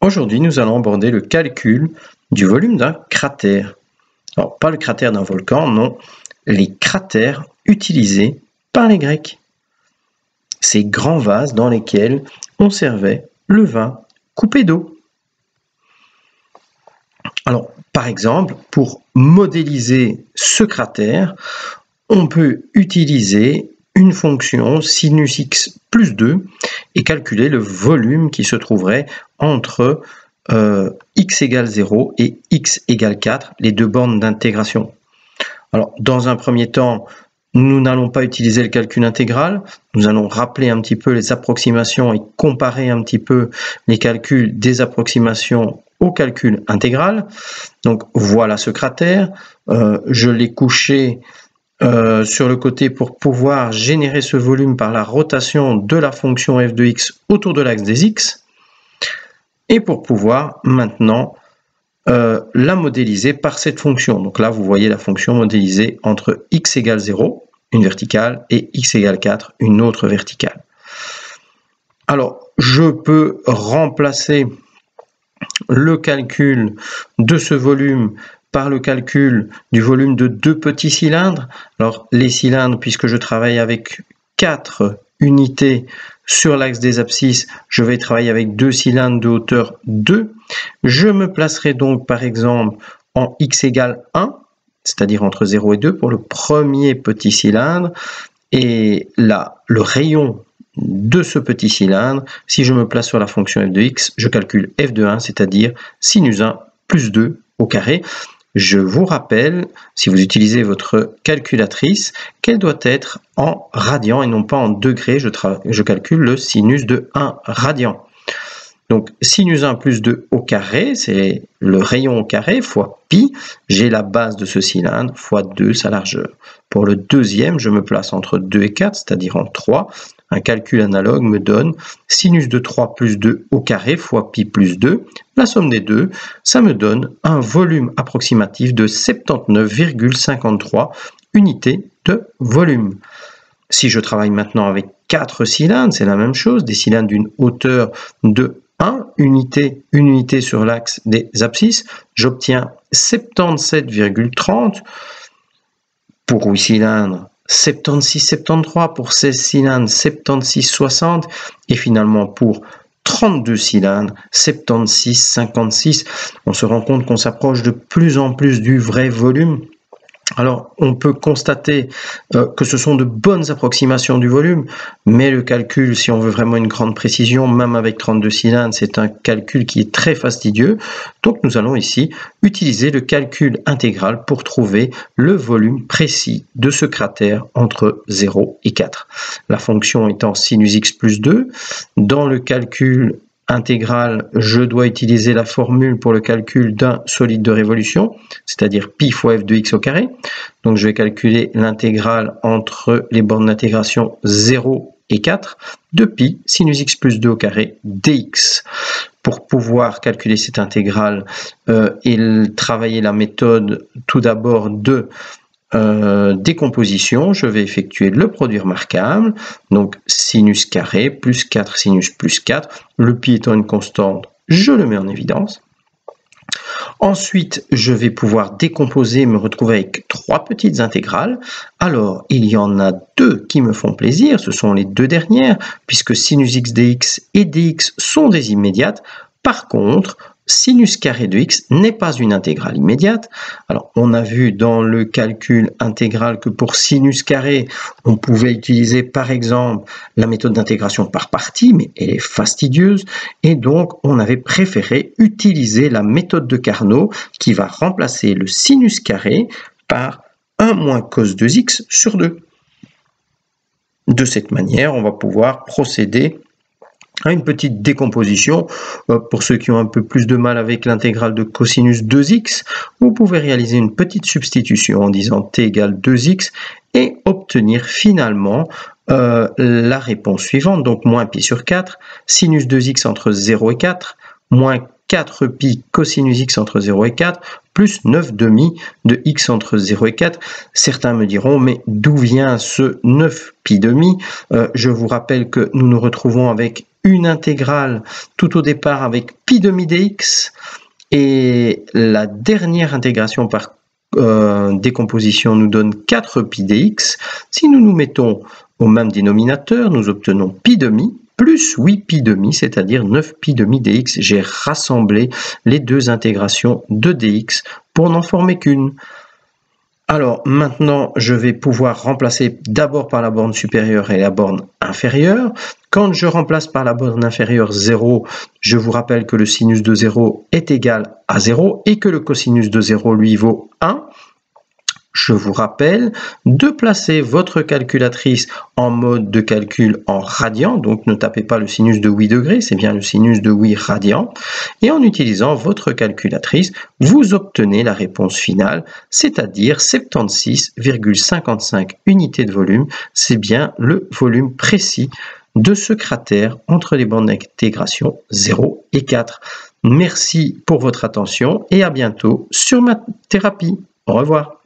Aujourd'hui, nous allons aborder le calcul du volume d'un cratère. Alors, pas le cratère d'un volcan, non, les cratères utilisés par les Grecs. Ces grands vases dans lesquels on servait le vin coupé d'eau. Alors, par exemple, pour modéliser ce cratère, on peut utiliser une fonction sinus x plus 2 et calculer le volume qui se trouverait entre x égale 0 et x égale 4, les deux bornes d'intégration. Alors, dans un premier temps, nous n'allons pas utiliser le calcul intégral, nous allons rappeler un petit peu les approximations et comparer un petit peu les calculs des approximations au calcul intégral. Donc voilà ce cratère, je l'ai couché sur le côté pour pouvoir générer ce volume par la rotation de la fonction f de x autour de l'axe des x et pour pouvoir maintenant la modéliser par cette fonction. Donc là, vous voyez la fonction modélisée entre x égale 0, une verticale, et x égale 4, une autre verticale. Alors, je peux remplacer le calcul de ce volume par le calcul du volume de deux petits cylindres. Alors, les cylindres, puisque je travaille avec 4 unités sur l'axe des abscisses, je vais travailler avec deux cylindres de hauteur 2. Je me placerai donc par exemple en x égale 1, c'est-à-dire entre 0 et 2 pour le premier petit cylindre. Et là, le rayon de ce petit cylindre, si je me place sur la fonction f de x, je calcule f de 1, c'est-à-dire sinus 1 plus 2 au carré. Je vous rappelle, si vous utilisez votre calculatrice, qu'elle doit être en radians et non pas en degrés. Je calcule le sinus de 1 radian. Donc, sinus 1 plus 2 au carré, c'est le rayon au carré, fois pi. J'ai la base de ce cylindre, fois 2 sa largeur. Pour le deuxième, je me place entre 2 et 4, c'est-à-dire en 3. Un calcul analogue me donne sinus de 3 plus 2 au carré fois pi plus 2. La somme des deux, ça me donne un volume approximatif de 79,53 unités de volume. Si je travaille maintenant avec 4 cylindres, c'est la même chose, des cylindres d'une hauteur de 1 unité sur l'axe des abscisses, j'obtiens 77,30 pour 8 cylindres, 76,73 pour 16 cylindres, 76,60 et finalement pour 32 cylindres, 76,56. On se rend compte qu'on s'approche de plus en plus du vrai volume. Alors, on peut constater que ce sont de bonnes approximations du volume, mais le calcul, si on veut vraiment une grande précision, même avec 32 cylindres, c'est un calcul qui est très fastidieux. Donc, nous allons ici utiliser le calcul intégral pour trouver le volume précis de ce cratère entre 0 et 4. La fonction étant sinus x plus 2, dans le calcul intégral, je dois utiliser la formule pour le calcul d'un solide de révolution, c'est-à-dire pi fois f de x au carré. Donc je vais calculer l'intégrale entre les bornes d'intégration 0 et 4 de pi sinus x plus 2 au carré dx. Pour pouvoir calculer cette intégrale et travailler la méthode tout d'abord de décomposition, je vais effectuer le produit remarquable, donc sinus carré plus 4 sinus plus 4, le pi étant une constante, je le mets en évidence. Ensuite, je vais pouvoir décomposer et me retrouver avec 3 petites intégrales. Alors, il y en a 2 qui me font plaisir, ce sont les 2 dernières, puisque sinus x dx et dx sont des immédiates. Par contre, sinus carré de x n'est pas une intégrale immédiate. Alors, on a vu dans le calcul intégral que pour sinus carré, on pouvait utiliser par exemple la méthode d'intégration par partie, mais elle est fastidieuse. Et donc, on avait préféré utiliser la méthode de Carnot qui va remplacer le sinus carré par 1 moins cos 2x sur 2. De cette manière, on va pouvoir procéder à une petite décomposition. Pour ceux qui ont un peu plus de mal avec l'intégrale de cosinus 2x, vous pouvez réaliser une petite substitution en disant t égale 2x et obtenir finalement la réponse suivante, donc moins pi sur 4, sinus 2x entre 0 et 4, moins 4 pi cosinus x entre 0 et 4, plus 9 demi de x entre 0 et 4. Certains me diront, mais d'où vient ce 9 pi demi? Je vous rappelle que nous nous retrouvons avec une intégrale tout au départ avec pi demi dx, et la dernière intégration par décomposition nous donne 4 pi dx. Si nous nous mettons au même dénominateur, nous obtenons pi demi plus 8 pi demi, c'est-à-dire 9 pi demi dx. J'ai rassemblé les deux intégrations de dx pour n'en former qu'une. Alors maintenant, je vais pouvoir remplacer d'abord par la borne supérieure et la borne inférieure. Quand je remplace par la borne inférieure 0, je vous rappelle que le sinus de 0 est égal à 0 et que le cosinus de 0 lui vaut 1. Je vous rappelle de placer votre calculatrice en mode de calcul en radian, donc ne tapez pas le sinus de 8 degrés, c'est bien le sinus de 8 radians. Et en utilisant votre calculatrice, vous obtenez la réponse finale, c'est-à-dire 76,55 unités de volume. C'est bien le volume précis de ce cratère entre les bornes d'intégration 0 et 4. Merci pour votre attention et à bientôt sur Maths Thérapie. Au revoir.